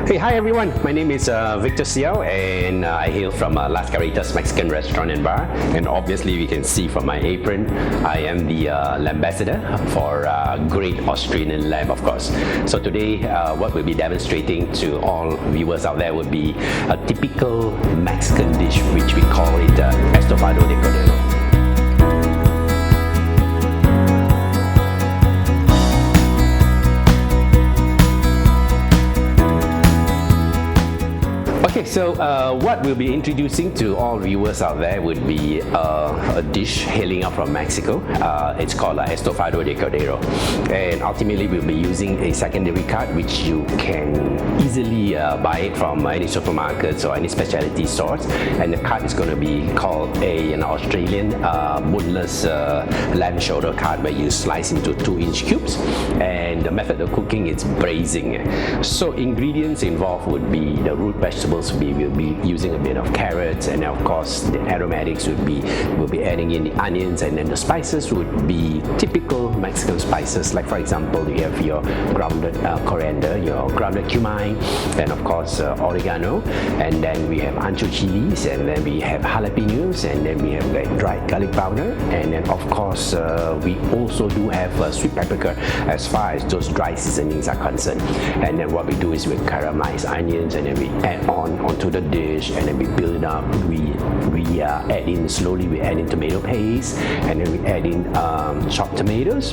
Hey, hi everyone. My name is Victor Xiao and I hail from Las Caritas Mexican Restaurant and Bar. And obviously we can see from my apron, I am the ambassador for great Australian lamb, of course. So today, what we'll be demonstrating to all viewers out there would be a typical Mexican dish, which we call it Estofado de Cordero. Okay, so what we'll be introducing to all viewers out there would be a dish hailing up from Mexico. It's called Estofado de Cordero. And ultimately, we'll be using a secondary cut, which you can easily buy it from any supermarkets or any specialty stores. And the cut is going to be called an Australian boneless lamb shoulder cut, where you slice into 2-inch cubes. And the method of cooking is braising. So ingredients involved would be the root vegetables. We'll be using a bit of carrots, and of course the aromatics we'll be adding in the onions, and then the spices would be typical Mexican spices, like for example you have your grounded coriander, your grounded cumin, and of course oregano, and then we have ancho chillies, and then we have jalapenos, and then we have like dried garlic powder, and then of course we also do have sweet paprika as far as those dry seasonings are concerned. And then what we do is we caramelize onions, and then we add onto the dish, and then we build it up. We add in slowly. We add in tomato paste, and then we add in chopped tomatoes,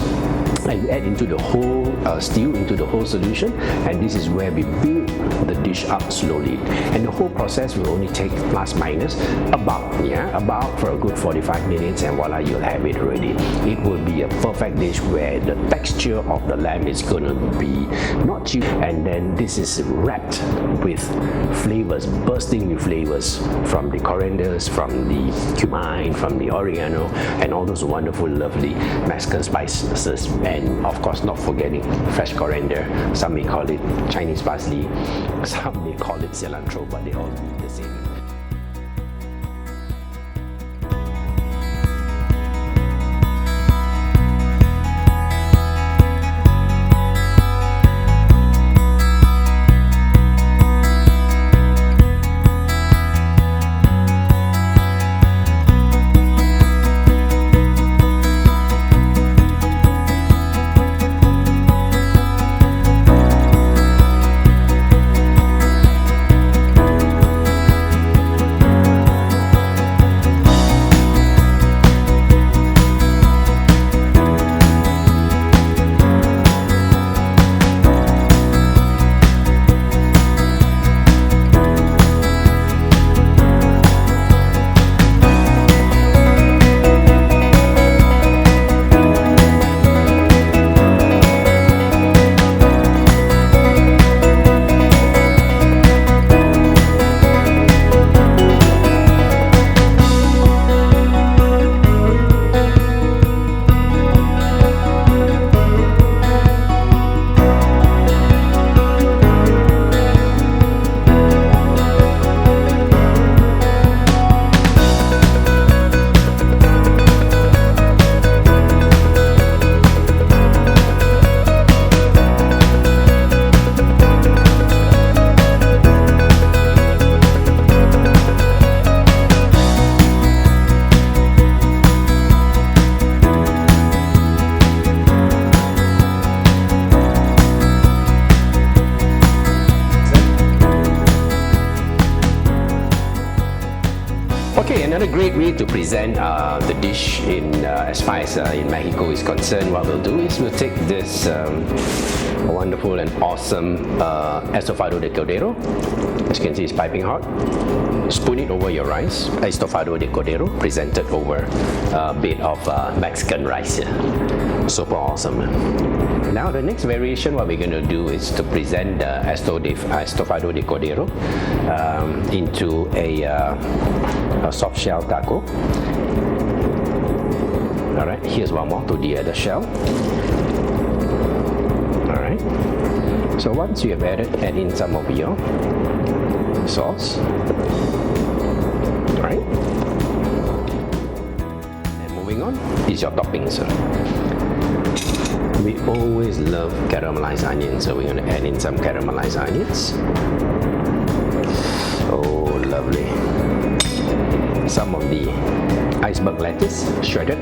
and we add into the whole stew, into the whole solution. And this is where we build the dish up slowly. And the whole process will only take plus minus about for a good 45 minutes, and voila, you'll have it ready. It will be a perfect dish where the texture of the lamb is gonna be not cheap, and then this is wrapped with flavors, bursting with flavors from the corianders, from the cumin, from the oregano, and all those wonderful, lovely Mexican spices. And of course, not forgetting fresh coriander. Some may call it Chinese parsley, some may call it cilantro, but they all mean the same. Okay, another great way to present the dish as far as in Mexico is concerned. What we'll do is we'll take this wonderful and awesome Estofado de Cordero. As you can see, it's piping hot. Spoon it over your rice. Estofado de Cordero presented over a bit of Mexican rice here. Super awesome. Now the next variation, what we're going to do is to present the Estofado de Cordero into a soft shell taco. Alright, here's one more to the other shell. Alright, so once you have add in some of your sauce. Alright, and moving on is your toppings. We always love caramelized caramelized onions. So we're going to add in some caramelized onions. Oh, lovely. Some of the iceberg lettuce, shredded.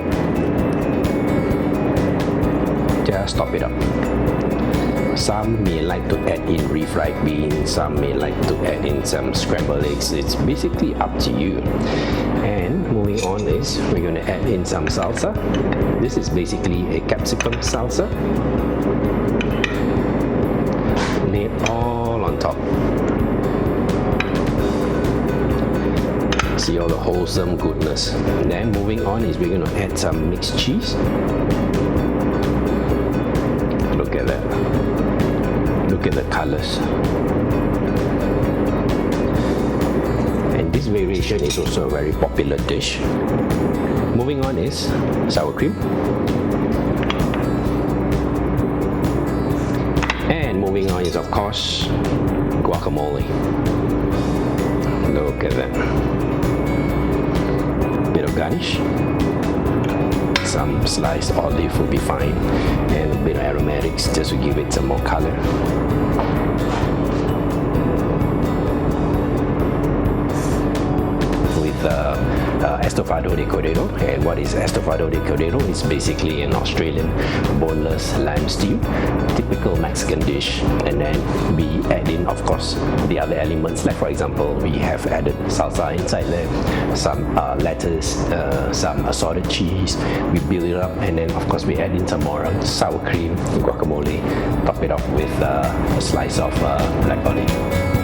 Just top it up. Some may like to add in refried beans, some may like to add in some scrambled eggs. It's basically up to you. And moving on is we're going to add in some salsa. This is basically a capsicum salsa. Lay it all on top. See all the wholesome goodness. And then moving on is we're going to add some mixed cheese. Look at that. Look at the colors. And this variation is also a very popular dish. Moving on is sour cream. And moving on is, of course, guacamole. Look at that. Bit of garnish. Some sliced olive will be fine, and a bit of aromatics just to give it some more color. With Estofado de Cordero. And what is Estofado de Cordero? It's basically an Australian boneless lamb stew, typical Mexican dish. And then we add in, of course, the other elements. Like for example, we have added salsa inside there, some lettuce, some assorted cheese. We build it up, and then of course we add in some more sour cream, guacamole. Top it off with a slice of black olive.